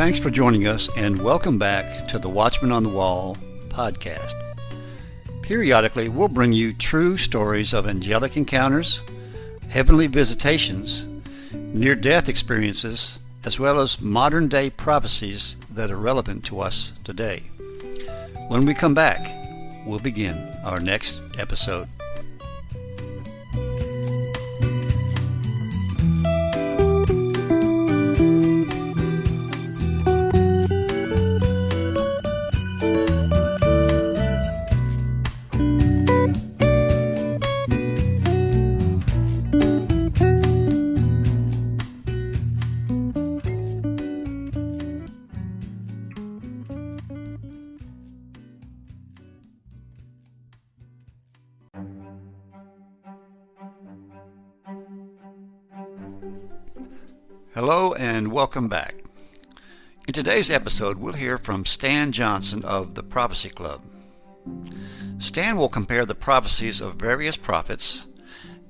Thanks for joining us, and welcome back to the Watchman on the Wall podcast. Periodically, we'll bring you true stories of angelic encounters, heavenly visitations, near-death experiences, as well as modern-day prophecies that are relevant to us today. When we come back, we'll begin our next episode. Hello and welcome back. In today's episode, we'll hear from Stan Johnson of the Prophecy Club. Stan will compare the prophecies of various prophets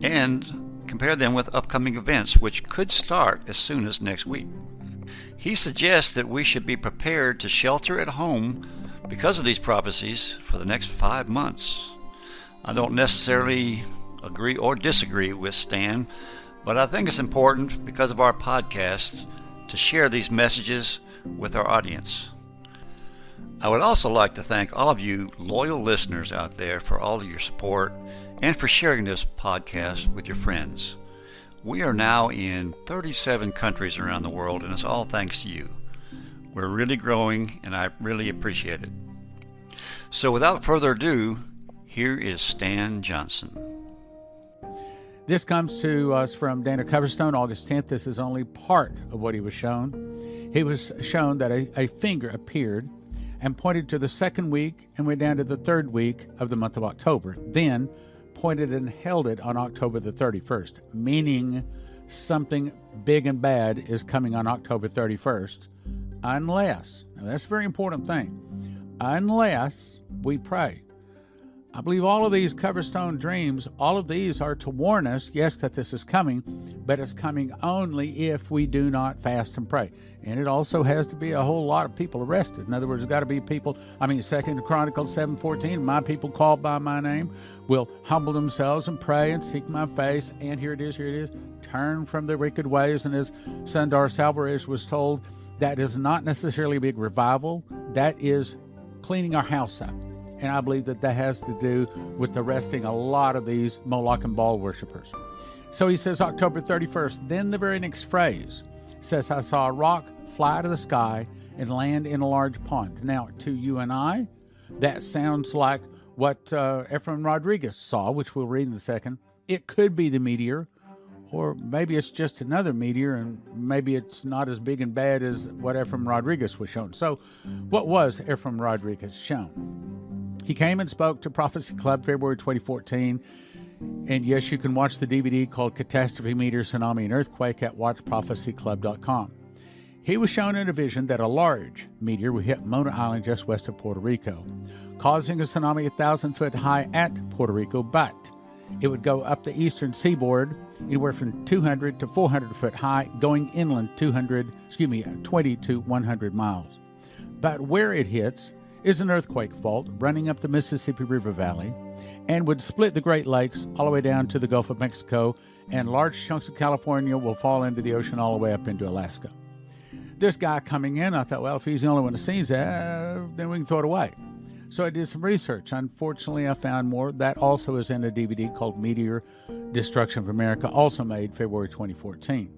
and compare them with upcoming events which could start as soon as next week. He suggests that we should be prepared to shelter at home because of these prophecies for the next 5 months. I don't necessarily agree or disagree with Stan, but I think it's important, because of our podcast, to share these messages with our audience. I would also like to thank all of you loyal listeners out there for all of your support and for sharing this podcast with your friends. We are now in 37 countries around the world, and it's all thanks to you. We're really growing, and I really appreciate it. So without further ado, here is Stan Johnson. This comes to us from Dana Coverstone, August 10th. This is only part of what he was shown. He was shown that a finger appeared and pointed to the second week and went down to the third week of the month of October. Then pointed and held it on October the 31st, meaning something big and bad is coming on October 31st, unless, now that's a very important thing, unless we pray. I believe all of these Coverstone dreams, all of these are to warn us, yes, that this is coming, but it's coming only if we do not fast and pray. And it also has to be a whole lot of people arrested. In other words, there's got to be people, 2 Chronicles 7:14, my people called by my name will humble themselves and pray and seek my face. And here it is, turn from their wicked ways. And as Sundar Salvarez was told, that is not necessarily a big revival. That is cleaning our house up. And I believe that has to do with arresting a lot of these Moloch and Baal worshipers. So he says October 31st. Then the very next phrase says, I saw a rock fly out of the sky and land in a large pond. Now, to you and I, that sounds like what Ephraim Rodriguez saw, which we'll read in a second. It could be the meteor, or maybe it's just another meteor, and maybe it's not as big and bad as what Ephraim Rodriguez was shown. So what was Ephraim Rodriguez shown? He came and spoke to Prophecy Club February 2014. And yes, you can watch the DVD called Catastrophe, Meteor, Tsunami, and Earthquake at watchprophecyclub.com. He was shown in a vision that a large meteor would hit Mona Island just west of Puerto Rico, causing a tsunami 1,000 foot high at Puerto Rico, but it would go up the eastern seaboard anywhere from 200 to 400 foot high, going inland 20 to 100 miles. But where it hits is an earthquake fault running up the Mississippi River Valley and would split the Great Lakes all the way down to the Gulf of Mexico, and large chunks of California will fall into the ocean all the way up into Alaska. This guy coming in, I thought, well, if he's the only one that sees that, then we can throw it away. So I did some research. Unfortunately, I found more. That also is in a DVD called Meteor Destruction of America, also made February 2014.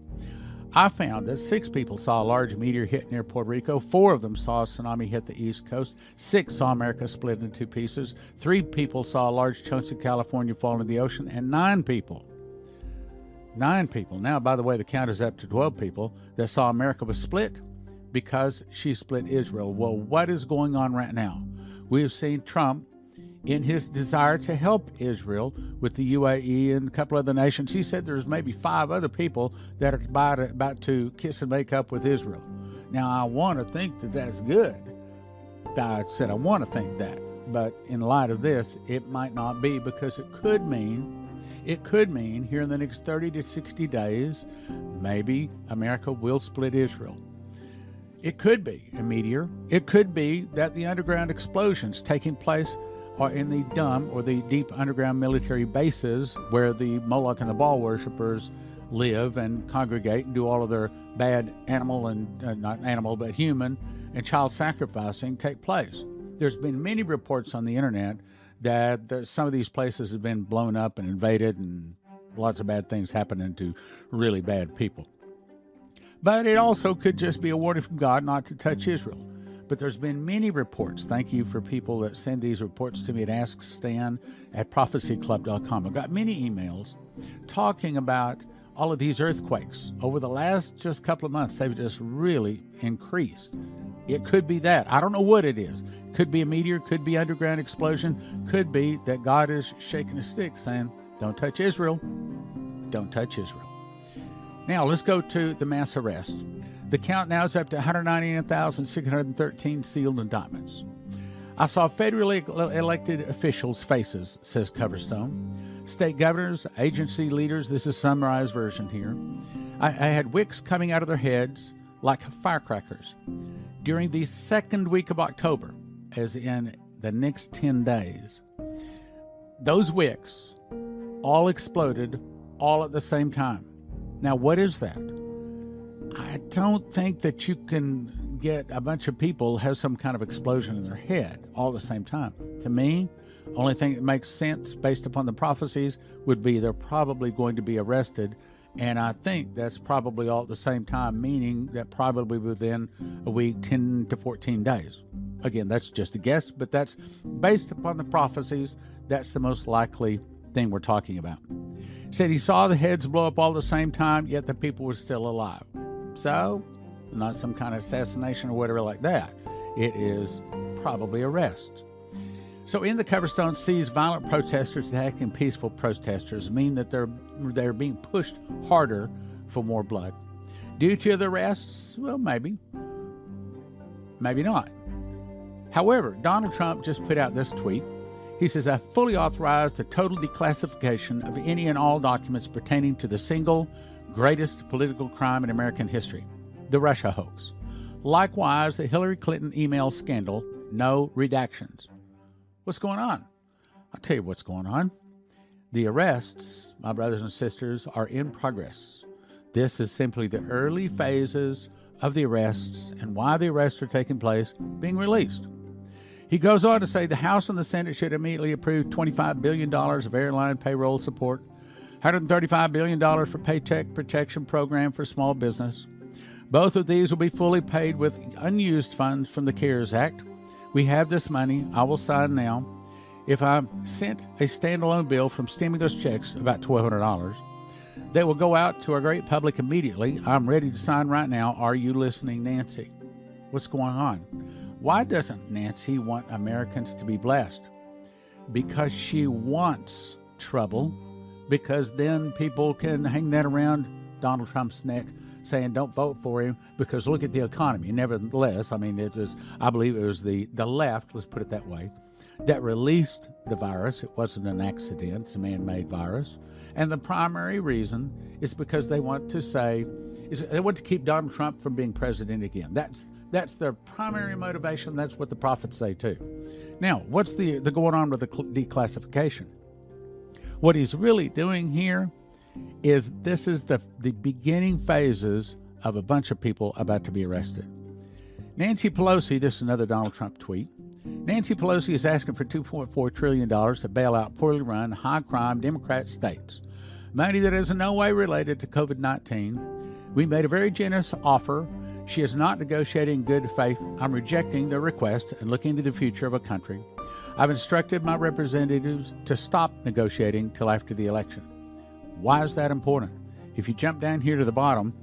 I found that 6 people saw a large meteor hit near Puerto Rico. 4 of them saw a tsunami hit the East Coast. 6 saw America split into 2 pieces. 3 people saw large chunks of California fall into the ocean. And 9 people, now, by the way, the count is up to 12 people, that saw America was split because she split Israel. Well, what is going on right now? We have seen Trump, in his desire to help Israel with the UAE and a couple other nations. He said there's maybe 5 other people that are about to kiss and make up with Israel. Now, I want to think that that's good. I said I want to think that. But in light of this, it might not be, because it could mean here in the next 30 to 60 days, maybe America will split Israel. It could be a meteor. It could be that the underground explosions taking place are in the dumb or the deep underground military bases where the Moloch and the Baal worshippers live and congregate and do all of their bad animal and not animal but human and child sacrificing take place. There's been many reports on the internet that some of these places have been blown up and invaded and lots of bad things happening to really bad people. But it also could just be a warning from God not to touch Israel. But there's been many reports. Thank you for people that send these reports to me at AskStan@prophecyclub.com. I've got many emails talking about all of these earthquakes. Over the last just couple of months, they've just really increased. It could be that. I don't know what it is. Could be a meteor, could be underground explosion, could be that God is shaking a stick saying, don't touch Israel, don't touch Israel. Now, let's go to the mass arrest. The count now is up to 199,613 sealed indictments. I saw federally elected officials' faces, says Coverstone. State governors, agency leaders, this is a summarized version here. I had wicks coming out of their heads like firecrackers. During the second week of October, as in the next 10 days, those wicks all exploded all at the same time. Now, what is that? I don't think that you can get a bunch of people have some kind of explosion in their head all at the same time. To me, only thing that makes sense based upon the prophecies would be they're probably going to be arrested, and I think that's probably all at the same time, meaning that probably within a week, 10 to 14 days. Again, that's just a guess, but that's based upon the prophecies. That's the most likely thing we're talking about. Said he saw the heads blow up all at the same time, yet the people were still alive. So, not some kind of assassination or whatever like that. It is probably arrest. So in the Coverstone sees violent protesters attacking peaceful protesters mean that they're being pushed harder for more blood. Due to the arrests? Well, maybe. Maybe not. However, Donald Trump just put out this tweet. He says, I fully authorize the total declassification of any and all documents pertaining to the single greatest political crime in American history, the Russia hoax. Likewise, the Hillary Clinton email scandal, no redactions. What's going on? I'll tell you what's going on. The arrests, my brothers and sisters, are in progress. This is simply the early phases of the arrests and why the arrests are taking place, being released. He goes on to say the House and the Senate should immediately approve $25 billion of airline payroll support, $135 billion for Paycheck Protection Program for small business. Both of these will be fully paid with unused funds from the CARES Act. We have this money. I will sign now. If I sent a standalone bill from stimulus checks, about $1,200, they will go out to our great public immediately. I'm ready to sign right now. Are you listening, Nancy? What's going on? Why doesn't Nancy want Americans to be blessed? Because she wants trouble, because then people can hang that around Donald Trump's neck saying don't vote for him because look at the economy. Nevertheless, I mean, I believe it was the left, let's put it that way, that released the virus. It wasn't an accident. It's a man-made virus. And the primary reason is because they want to they want to keep Donald Trump from being president again. That's their primary motivation. That's what the prophets say too. Now, what's the going on with the declassification? What he's really doing here is this is the beginning phases of a bunch of people about to be arrested. Nancy Pelosi, this is another Donald Trump tweet. Nancy Pelosi is asking for $2.4 trillion to bail out poorly run, high-crime Democrat states. Money that is in no way related to COVID-19. We made a very generous offer. She is not negotiating in good faith. I'm rejecting the request and looking to the future of a country. I've instructed my representatives to stop negotiating till after the election. Why is that important? If you jump down here to the bottom,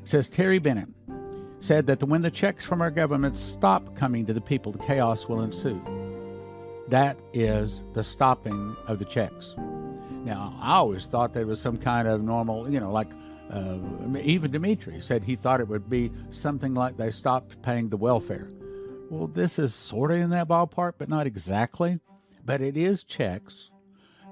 it says Terry Bennett said that when the checks from our government stop coming to the people, the chaos will ensue. That is the stopping of the checks. Now, I always thought there was some kind of normal, even Dimitri said he thought it would be something like they stopped paying the welfare. Well, this is sort of in that ballpark, but not exactly. But it is checks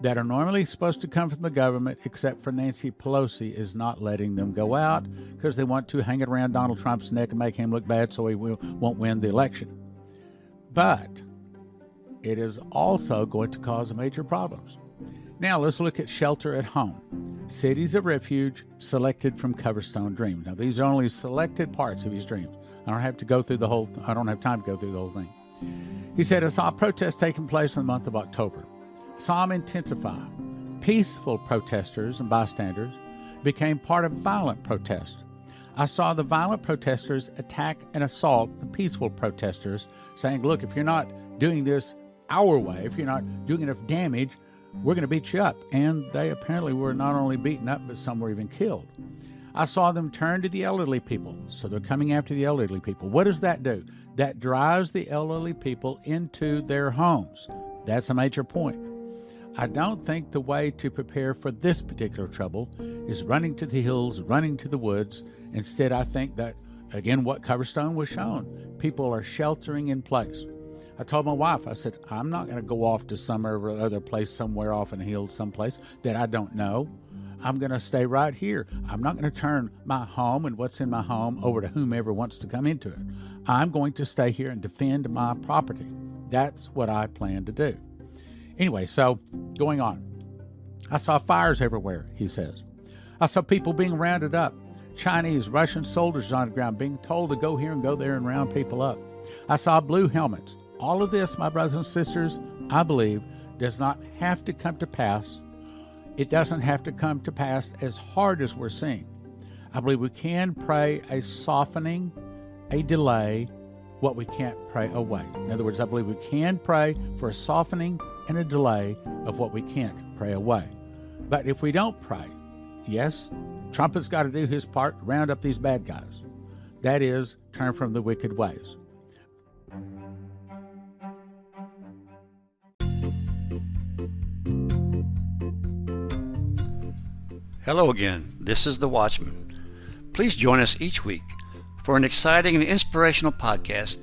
that are normally supposed to come from the government, except for Nancy Pelosi is not letting them go out because they want to hang it around Donald Trump's neck and make him look bad so he won't win the election. But it is also going to cause major problems. Now let's look at shelter at home. Cities of refuge selected from Coverstone Dreams. Now these are only selected parts of his dreams. I don't have time to go through the whole thing. He said, I saw protests taking place in the month of October. Saw them intensify. Peaceful protesters and bystanders became part of violent protests. I saw the violent protesters attack and assault the peaceful protesters, saying, look, if you're not doing this our way, if you're not doing enough damage, we're going to beat you up. And they apparently were not only beaten up, but some were even killed. I saw them turn to the elderly people. So they're coming after the elderly people. What does that do? That drives the elderly people into their homes. That's a major point. I don't think the way to prepare for this particular trouble is running to the hills, running to the woods. Instead, I think that, again, what Coverstone was shown, people are sheltering in place. I told my wife, I said, I'm not going to go off to some other place somewhere off in the hills someplace that I don't know. I'm going to stay right here. I'm not going to turn my home and what's in my home over to whomever wants to come into it. I'm going to stay here and defend my property. That's what I plan to do. Anyway, so going on. I saw fires everywhere, he says. I saw people being rounded up. Chinese, Russian soldiers on the ground being told to go here and go there and round people up. I saw blue helmets. All of this, my brothers and sisters, I believe, does not have to come to pass. It doesn't have to come to pass as hard as we're seeing. I believe we can pray a softening, a delay, what we can't pray away. In other words, I believe we can pray for a softening and a delay of what we can't pray away. But if we don't pray, yes, Trump has got to do his part, round up these bad guys. That is, turn from the wicked ways. Hello again, this is The Watchman. Please join us each week for an exciting and inspirational podcast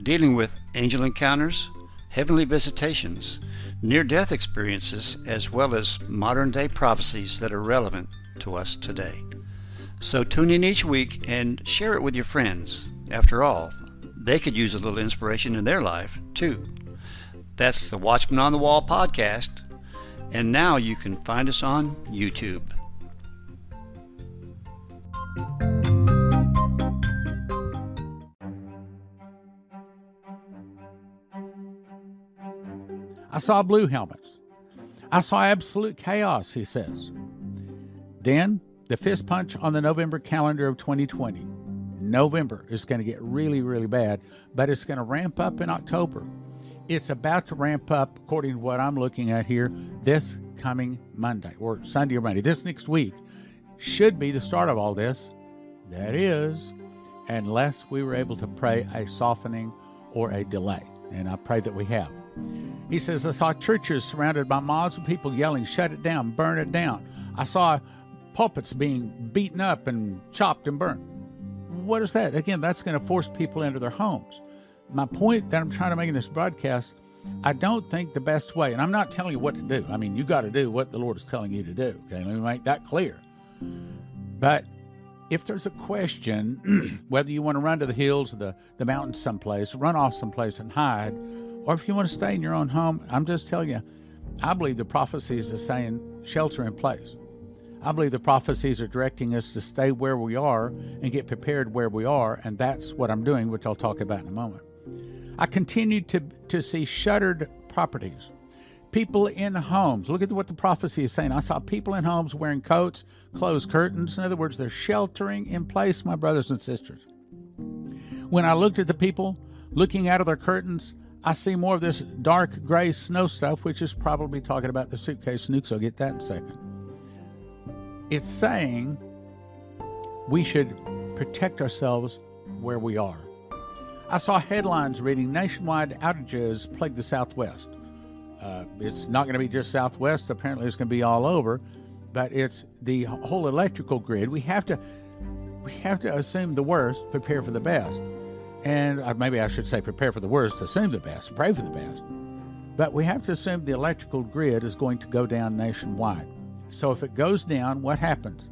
dealing with angel encounters, heavenly visitations, near-death experiences, as well as modern-day prophecies that are relevant to us today. So tune in each week and share it with your friends. After all, they could use a little inspiration in their life, too. That's the Watchman on the Wall podcast, and now you can find us on YouTube. I saw blue helmets. I saw absolute chaos, he says. Then, the fist punch on the November calendar of 2020. November is going to get really, really bad, but it's going to ramp up in October. It's about to ramp up, according to what I'm looking at here, this coming Monday, or Sunday or Monday. This next week should be the start of all this. That is, unless we were able to pray a softening or a delay. And I pray that we have. He says, I saw churches surrounded by mobs of people yelling, shut it down, burn it down. I saw pulpits being beaten up and chopped and burnt. What is that? Again, that's going to force people into their homes. My point that I'm trying to make in this broadcast, I don't think the best way, and I'm not telling you what to do. I mean, you got to do what the Lord is telling you to do. Okay, let me make that clear. But if there's a question, whether you want to run to the hills or the mountains someplace, run off someplace and hide, or if you want to stay in your own home, I'm just telling you, I believe the prophecies are saying shelter in place. I believe the prophecies are directing us to stay where we are and get prepared where we are, and that's what I'm doing, which I'll talk about in a moment. I continue to see shuttered properties. People in homes. Look at what the prophecy is saying. I saw people in homes wearing coats, closed curtains. In other words, they're sheltering in place, my brothers and sisters. When I looked at the people looking out of their curtains, I see more of this dark gray snow stuff, which is probably talking about the suitcase nukes. I'll get that in a second. It's saying we should protect ourselves where we are. I saw headlines reading nationwide outages plague the Southwest. It's not going to be just Southwest. Apparently it's going to be all over, but it's the whole electrical grid. We have to assume the worst, prepare for the best. And maybe I should say prepare for the worst, assume the best, pray for the best. But we have to assume the electrical grid is going to go down nationwide. So if it goes down, what happens?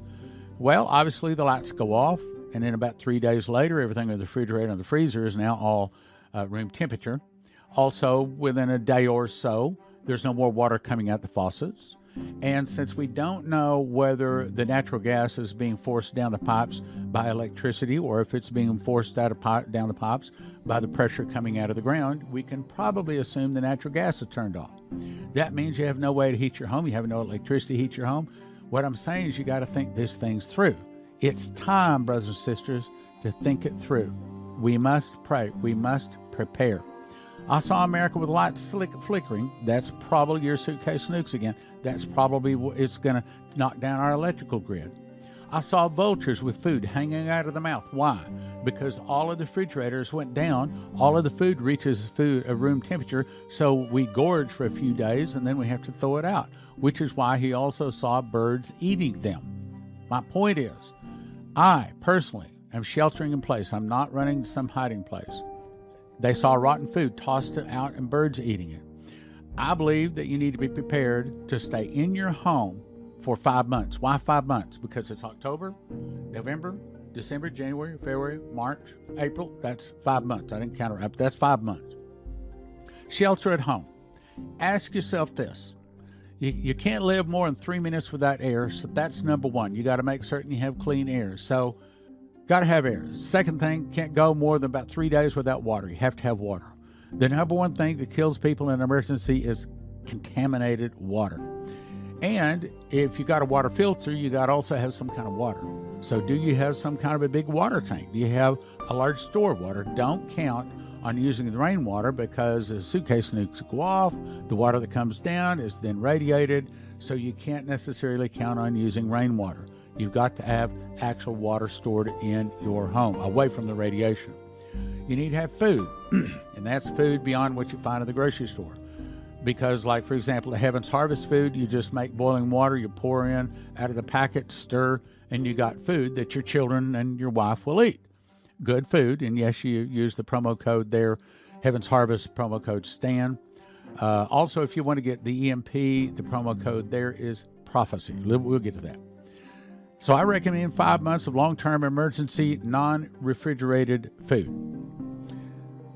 Well, obviously the lights go off, and then about 3 days later, everything in the refrigerator and the freezer is now all room temperature. Also, within a day or so, there's no more water coming out the faucets. And since we don't know whether the natural gas is being forced down the pipes by electricity or if it's being forced down the pipes by the pressure coming out of the ground, we can probably assume the natural gas is turned off. That means you have no way to heat your home. You have no electricity to heat your home. What I'm saying is you got to think these things through. It's time, brothers and sisters, to think it through. We must pray. We must prepare. I saw America with lights flickering. That's probably your suitcase nukes again. That's probably it's going to knock down our electrical grid. I saw vultures with food hanging out of the mouth. Why? Because all of the refrigerators went down. All of the food reaches room temperature, so we gorge for a few days, and then we have to throw it out, which is why he also saw birds eating them. My point is, I personally am sheltering in place. I'm not running to some hiding place. They saw rotten food tossed out and birds eating it. I believe that you need to be prepared to stay in your home for 5 months. Why 5 months? Because it's October, November, December, January, February, March, April. That's 5 months. I didn't count it up. That's 5 months. Shelter at home. Ask yourself this. You can't live more than 3 minutes without air, so that's number one. You got to make certain you have clean air. So got to have air. Second thing, can't go more than about 3 days without water. You have to have water. The number one thing that kills people in an emergency is contaminated water. And if you got a water filter, you got to also have some kind of water. So do you have some kind of a big water tank? Do you have a large store of water? Don't count on using the rainwater because the suitcase nukes go off. The water that comes down is then radiated, so you can't necessarily count on using rainwater. You've got to have actual water stored in your home, away from the radiation. You need to have food, and that's food beyond what you find at the grocery store. Because, like, for example, the Heaven's Harvest food, you just make boiling water, you pour in out of the packet, stir, and you got food that your children and your wife will eat. Good food, and yes, you use the promo code there, Heaven's Harvest, promo code STAN. Also, if you want to get the EMP, the promo code there is Prophecy. We'll get to that. So I recommend 5 months of long-term emergency, non-refrigerated food.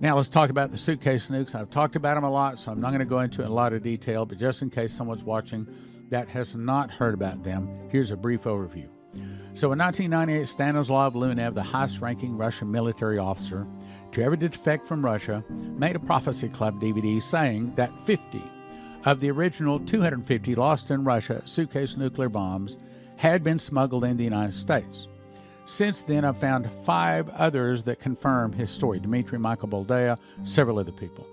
Now let's talk about the suitcase nukes. I've talked about them a lot, so I'm not going to go into it in a lot of detail, but just in case someone's watching that has not heard about them, here's a brief overview. So in 1998, Stanislav Lunev, the highest-ranking Russian military officer to ever defect from Russia, made a Prophecy Club DVD saying that 50 of the original 250 lost in Russia suitcase nuclear bombs had been smuggled in the United States. Since then, I've found 5 others that confirm his story. Dmitry, Michael Boldea, several other people.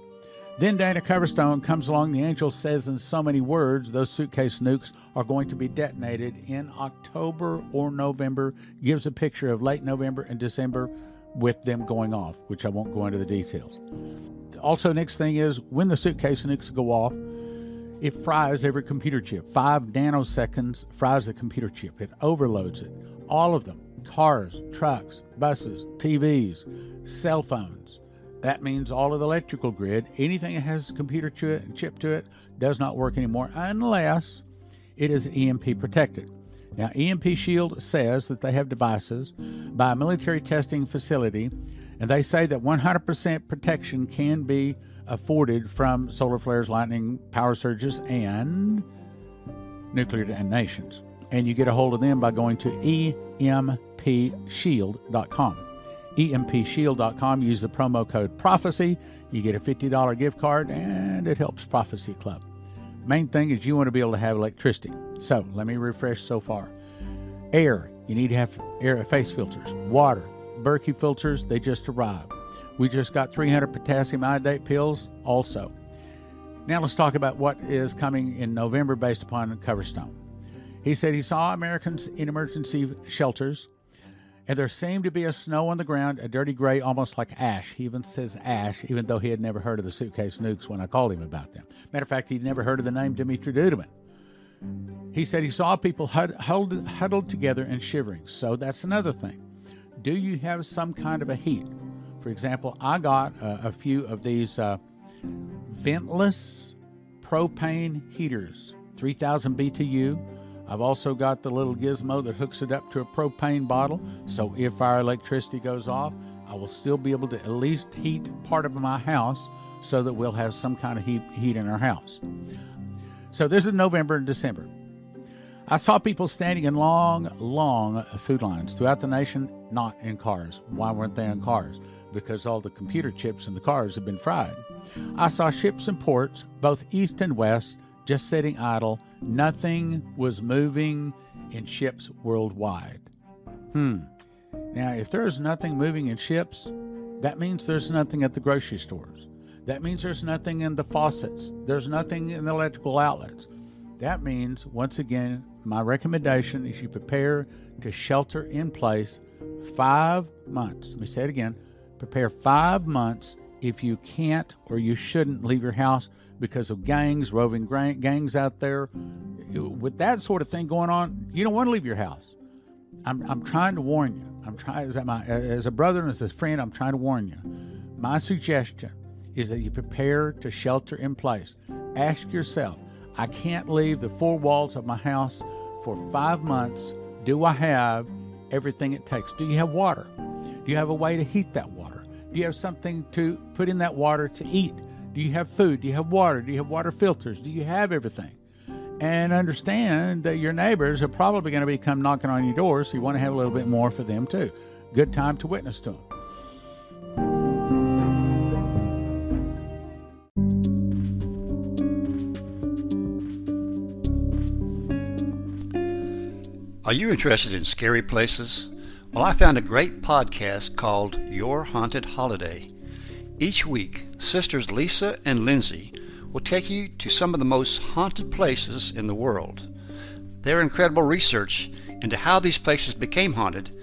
Then Dana Coverstone comes along. The angel says in so many words those suitcase nukes are going to be detonated in October or November. Gives a picture of late November and December with them going off, which I won't go into the details. Also, next thing is when the suitcase nukes go off, it fries every computer chip. 5 nanoseconds fries the computer chip. It overloads it. All of them. Cars, trucks, buses, TVs, cell phones. That means all of the electrical grid, anything that has a computer chip to it, does not work anymore unless it is EMP protected. Now, EMP Shield says that they have devices by a military testing facility, and they say that 100% protection can be afforded from solar flares, lightning, power surges, and nuclear detonations. And you get a hold of them by going to empshield.com. empshield.com. Use the promo code Prophecy. You get a $50 gift card, and it helps Prophecy Club. Main thing is you want to be able to have electricity. So let me refresh so far. Air. You need to have air face filters. Water. Berkey filters. They just arrived. We just got 300 potassium iodate pills also. Now let's talk about what is coming in November based upon Coverstone. He said he saw Americans in emergency shelters, and there seemed to be a snow on the ground, a dirty gray, almost like ash. He even says ash, even though he had never heard of the suitcase nukes when I called him about them. Matter of fact, he'd never heard of the name Dmitry Duduman. He said he saw people huddled together and shivering. So that's another thing. Do you have some kind of a heat? For example, I got a few of these ventless propane heaters, 3,000 BTU. I've also got the little gizmo that hooks it up to a propane bottle, so if our electricity goes off, I will still be able to at least heat part of my house so that we'll have some kind of heat in our house. So this is November and December. I saw people standing in long food lines throughout the nation, not in cars. Why weren't they in cars? Because all the computer chips in the cars have been fried. I saw ships and ports, both east and west, just sitting idle. Nothing was moving in ships worldwide. Now, if there's nothing moving in ships, that means there's nothing at the grocery stores. That means there's nothing in the faucets. There's nothing in the electrical outlets. That means, once again, my recommendation is you prepare to shelter in place 5 months. Let me say it again. Prepare 5 months if you can't or you shouldn't leave your house because of gangs, roving gangs out there. With that sort of thing going on, you don't want to leave your house. I'm trying to warn you. As a brother and as a friend, I'm trying to warn you. My suggestion is that you prepare to shelter in place. Ask yourself, I can't leave the four walls of my house for 5 months. Do I have everything it takes? Do you have water? Do you have a way to heat that water? Do you have something to put in that water to eat? Do you have food? Do you have water? Do you have water filters? Do you have everything? And understand that your neighbors are probably going to come knocking on your door, so you want to have a little bit more for them too. Good time to witness to them. Are you interested in scary places? Well, I found a great podcast called Your Haunted Holiday. Each week, sisters Lisa and Lindsay will take you to some of the most haunted places in the world. Their incredible research into how these places became haunted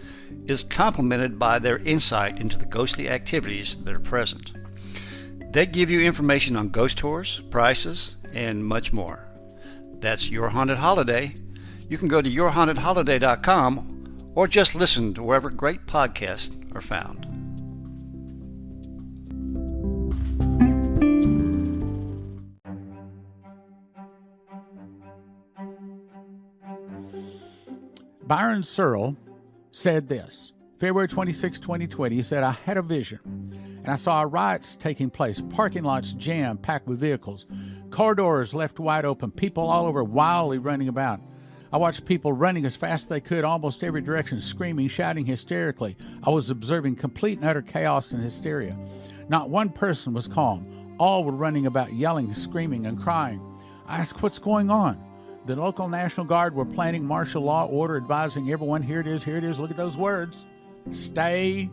is complemented by their insight into the ghostly activities that are present. They give you information on ghost tours, prices, and much more. That's Your Haunted Holiday. You can go to yourhauntedholiday.com or just listen to wherever great podcasts are found. Byron Searle said this, February 26, 2020, he said, I had a vision, and I saw riots taking place, parking lots jammed, packed with vehicles, corridors left wide open, people all over wildly running about. I watched people running as fast as they could, almost every direction, screaming, shouting hysterically. I was observing complete and utter chaos and hysteria. Not one person was calm. All were running about, yelling, screaming, and crying. I asked, what's going on? The local National Guard were planning martial law order, advising everyone, here it is, look at those words. Stay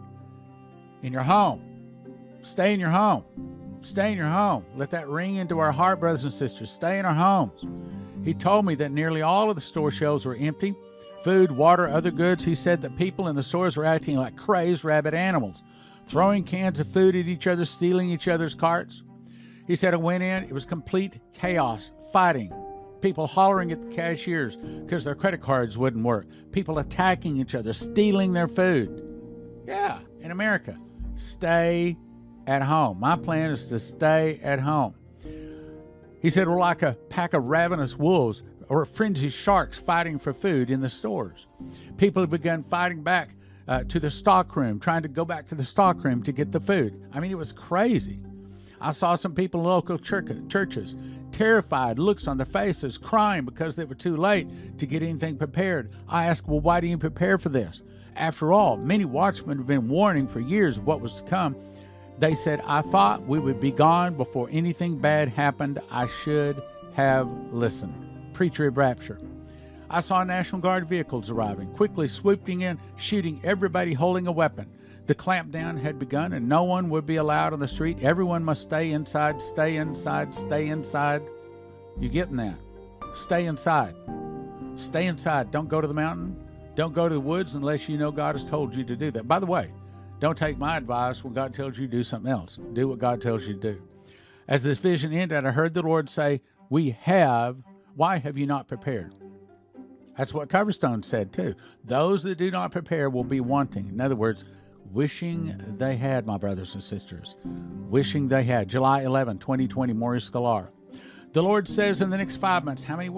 in your home. Stay in your home. Stay in your home. Let that ring into our heart, brothers and sisters. Stay in our homes. He told me that nearly all of the store shelves were empty. Food, water, other goods. He said that people in the stores were acting like crazed rabid animals, throwing cans of food at each other, stealing each other's carts. He said, I went in, it was complete chaos, fighting. People hollering at the cashiers because their credit cards wouldn't work. People attacking each other, stealing their food. Yeah, in America. Stay at home. My plan is to stay at home. He said, we're like a pack of ravenous wolves or frenzied sharks fighting for food in the stores. People have begun fighting back to the stockroom, trying to go back to the stockroom to get the food. I mean, it was crazy. I saw some people in local churches, terrified looks on their faces, crying because they were too late to get anything prepared. I asked, well, why do you prepare for this? After all, many watchmen have been warning for years of what was to come. They said, I thought we would be gone before anything bad happened. I should have listened. Pre-trib rapture. I saw National Guard vehicles arriving, quickly swooping in, shooting everybody holding a weapon. The clampdown had begun, and no one would be allowed on the street. Everyone must stay inside, stay inside, stay inside. You getting that? Stay inside. Stay inside. Don't go to the mountain. Don't go to the woods unless you know God has told you to do that. By the way, don't take my advice when God tells you to do something else. Do what God tells you to do. As this vision ended, I heard the Lord say, why have you not prepared? That's what Coverstone said too. Those that do not prepare will be wanting. In other words, wishing they had, my brothers and sisters. Wishing they had. July 11, 2020, Maurice Sklar. The Lord says in the next 5 months, how many?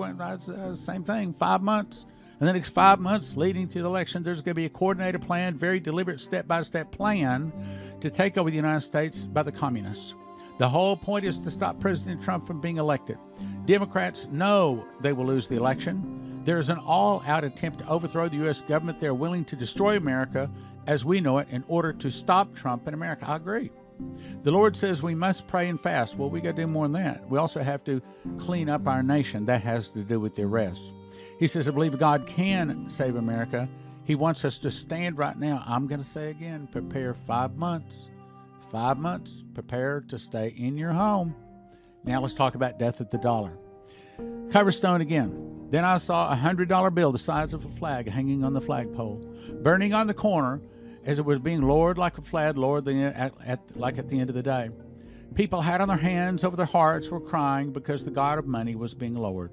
Same thing, 5 months. In the next 5 months leading to the election, there's going to be a coordinated plan, very deliberate step-by-step plan to take over the United States by the communists. The whole point is to stop President Trump from being elected. Democrats know they will lose the election. There is an all-out attempt to overthrow the U.S. government. They're willing to destroy America as we know it in order to stop Trump in America. I agree. The Lord says we must pray and fast. Well, we got to do more than that. We also have to clean up our nation. That has to do with the arrest. He says, I believe God can save America. He wants us to stand right now. I'm going to say again, prepare 5 months. 5 months, prepare to stay in your home. Now let's talk about death at the dollar. Coverstone again. Then I saw a $100 bill the size of a flag hanging on the flagpole, burning on the corner as it was being lowered like a flag, lowered like at the end of the day. People had on their hands over their hearts, were crying because the god of money was being lowered.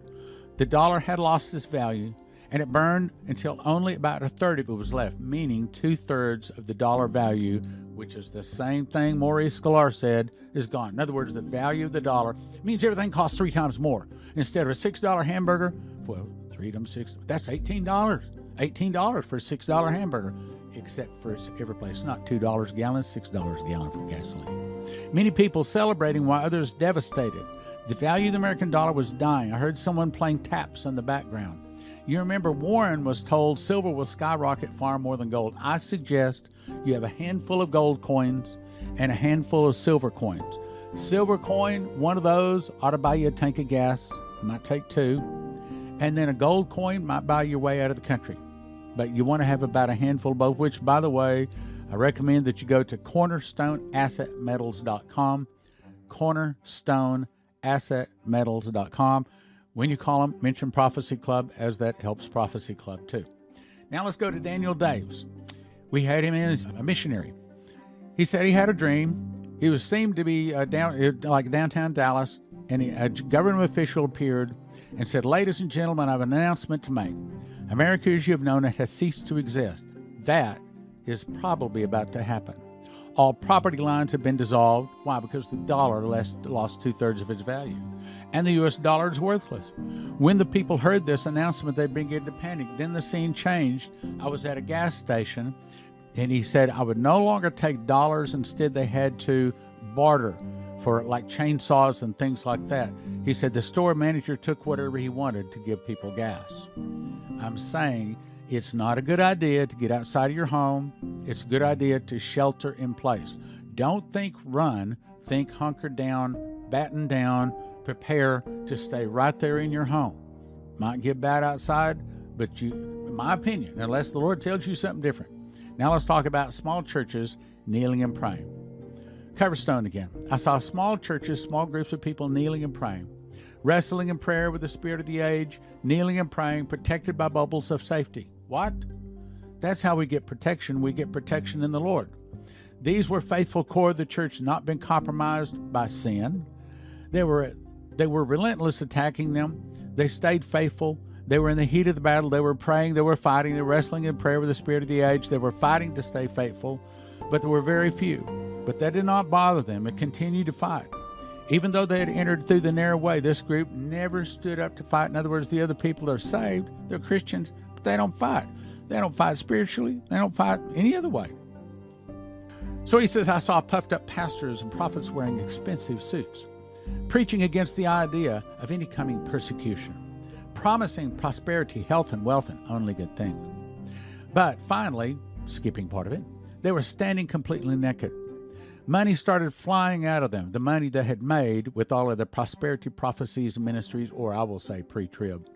The dollar had lost its value, and it burned until only about a third of it was left, meaning 2/3 of the dollar value, which is the same thing Maurice Sklar said, is gone. In other words, the value of the dollar means everything costs 3 times more. Instead of a $6 hamburger, well, 3 times 6, that's $18. $18 for a $6 hamburger, except for every place. Not $2 a gallon, $6 a gallon for gasoline. Many people celebrating while others devastated. The value of the American dollar was dying. I heard someone playing taps in the background. You remember Warren was told silver will skyrocket far more than gold. I suggest you have a handful of gold coins and a handful of silver coins. Silver coin, one of those ought to buy you a tank of gas. It might take 2. And then a gold coin might buy your way out of the country. But you want to have about a handful of both, which, by the way, I recommend that you go to cornerstoneassetmetals.com, cornerstoneassetmetals.com. When you call them, mention Prophecy Club, as that helps Prophecy Club too. Now let's go to Daniel Daves. We had him in as a missionary. He said he had a dream. He seemed to be downtown Dallas, and a government official appeared and said, ladies and gentlemen, I have an announcement to make. America as you have known it has ceased to exist. That is probably about to happen. All property lines have been dissolved. Why? Because the dollar lost 2/3 of its value. And the U.S. dollar is worthless. When the people heard this announcement, they began to panic. Then the scene changed. I was at a gas station, and he said I would no longer take dollars. Instead, they had to barter for like chainsaws and things like that. He said the store manager took whatever he wanted to give people gas. I'm saying it's not a good idea to get outside of your home. It's a good idea to shelter in place. Don't think run. Think hunker down, batten down, prepare to stay right there in your home. Might get bad outside, but in my opinion, unless the Lord tells you something different. Now let's talk about small churches kneeling and praying. Coverstone again. I saw small churches, small groups of people kneeling and praying, wrestling in prayer with the spirit of the age, kneeling and praying, protected by bubbles of safety. What? That's how we get protection. We get protection in the Lord. These were faithful core of the church, not been compromised by sin. They were relentless attacking them. They stayed faithful. They were in the heat of the battle. They were praying. They were fighting. They were wrestling in prayer with the spirit of the age. They were fighting to stay faithful, but there were very few. But that did not bother them. It continued to fight. Even though they had entered through the narrow way, this group never stood up to fight. In other words, the other people are saved. They're Christians, but they don't fight. They don't fight spiritually. They don't fight any other way. So he says, I saw puffed up pastors and prophets wearing expensive suits, preaching against the idea of any coming persecution, promising prosperity, health, and wealth, and only good things. But finally, skipping part of it, they were standing completely naked. Money started flying out of them, the money they had made with all of the prosperity prophecies and ministries, or I will say pre-trib.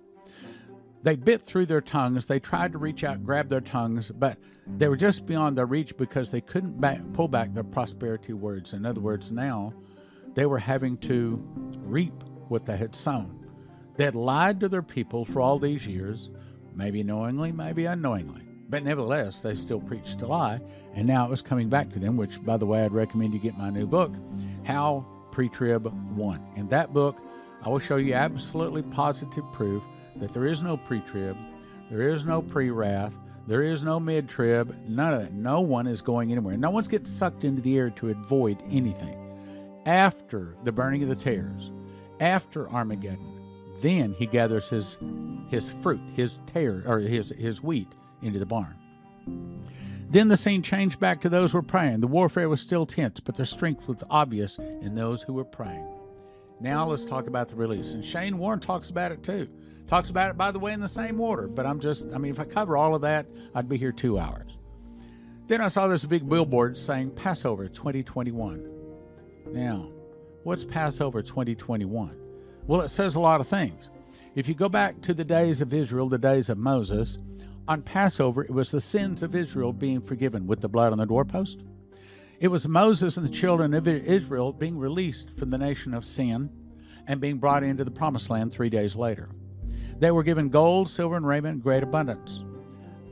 They bit through their tongues. They tried to reach out, grab their tongues, but they were just beyond their reach because they couldn't pull back their prosperity words. In other words, now they were having to reap what they had sown. They had lied to their people for all these years, maybe knowingly, maybe unknowingly. But nevertheless, they still preached a lie, and now it was coming back to them, which, by the way, I'd recommend you get my new book, How Pre-Trib Won. In that book, I will show you absolutely positive proof that there is no pre-trib, there is no pre-wrath, there is no mid-trib, none of that. No one is going anywhere. No one's getting sucked into the air to avoid anything. After the burning of the tares, after Armageddon, then he gathers his fruit, his tare, or his wheat into the barn. Then the scene changed back to those who were praying. The warfare was still tense, but their strength was obvious in those who were praying. Now let's talk about the release. And Shane Warren talks about it too. Talks about it, by the way, in the same order. But if I cover all of that, I'd be here 2 hours. Then I saw this big billboard saying Passover 2021. Now, what's Passover 2021? Well, it says a lot of things. If you go back to the days of Israel, the days of Moses, on Passover, it was the sins of Israel being forgiven with the blood on the doorpost. It was Moses and the children of Israel being released from the nation of sin and being brought into the promised land 3 days later. They were given gold, silver, and raiment in great abundance.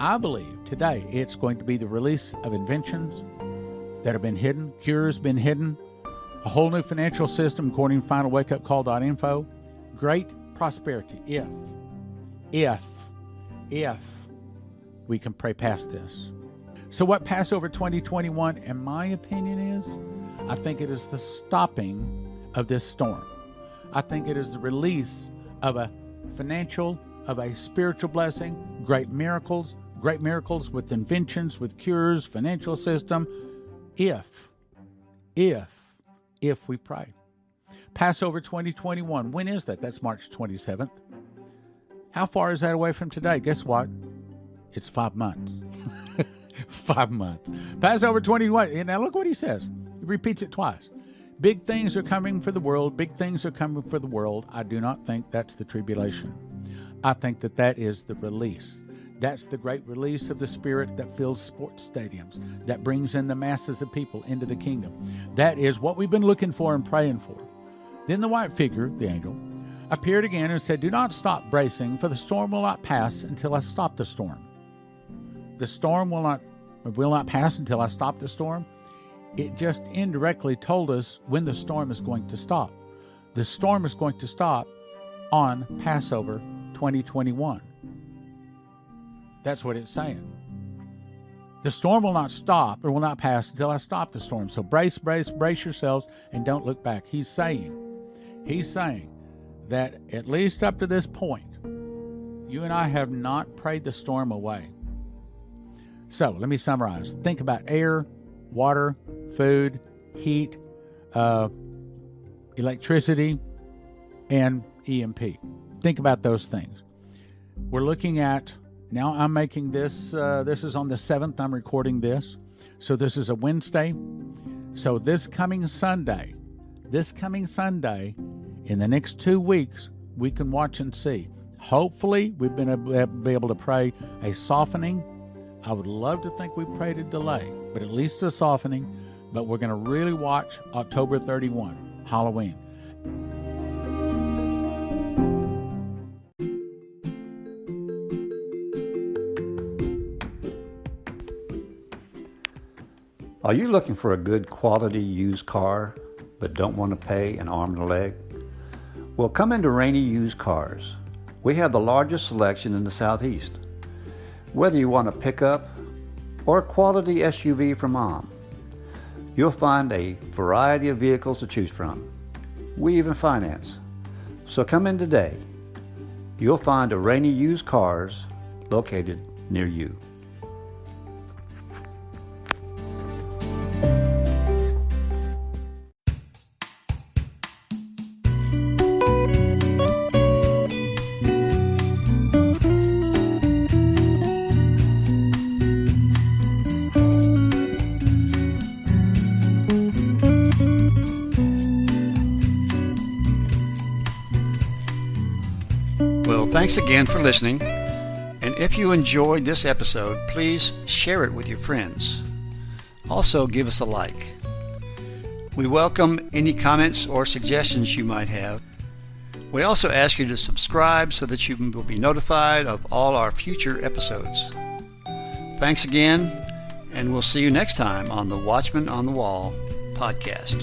I believe today it's going to be the release of inventions that have been hidden, cures been hidden, a whole new financial system according to finalwakeupcall.info, great prosperity if we can pray past this. So what Passover 2021, in my opinion, is, I think it is the stopping of this storm. I think it is the release of a financial, of a spiritual blessing, great miracles with inventions, with cures, financial system, if we pray. Passover 2021, when is that? That's March 27th. How far is that away from today? Guess what? It's 5 months. 5 months. Passover 21. Now look what he says. He repeats it twice. Big things are coming for the world. Big things are coming for the world. I do not think that's the tribulation. I think that is the release. That's the great release of the Spirit that fills sports stadiums, that brings in the masses of people into the kingdom. That is what we've been looking for and praying for. Then the white figure, the angel, appeared again and said, "Do not stop bracing, for the storm will not pass until I stop the storm." The storm will not pass until I stop the storm. It just indirectly told us when the storm is going to stop. The storm is going to stop on Passover 2021. That's what it's saying. The storm will not stop or will not pass until I stop the storm. So brace yourselves and don't look back. He's saying that at least up to this point, you and I have not prayed the storm away. So let me summarize. Think about air, water, food, heat, electricity, and EMP. Think about those things. We're looking at, now I'm making this, this is on the 7th, I'm recording this. So this is a Wednesday. So this coming Sunday, in the next 2 weeks, we can watch and see. Hopefully, we've been able to pray a softening. I would love to think we prayed a delay, but at least a softening. But we're going to really watch October 31, Halloween. Are you looking for a good quality used car but don't want to pay an arm and a leg? Well, come into Rainey Used Cars. We have the largest selection in the Southeast. Whether you want a pickup or a quality SUV from Mom, you'll find a variety of vehicles to choose from. We even finance. So come in today. You'll find a Rainey Used Cars located near you. Thanks again for listening, and if you enjoyed this episode, please share it with your friends. Also, give us a like. We welcome any comments or suggestions you might have. We also ask you to subscribe so that you will be notified of all our future episodes. Thanks again, and we'll see you next time on the Watchman on the Wall podcast.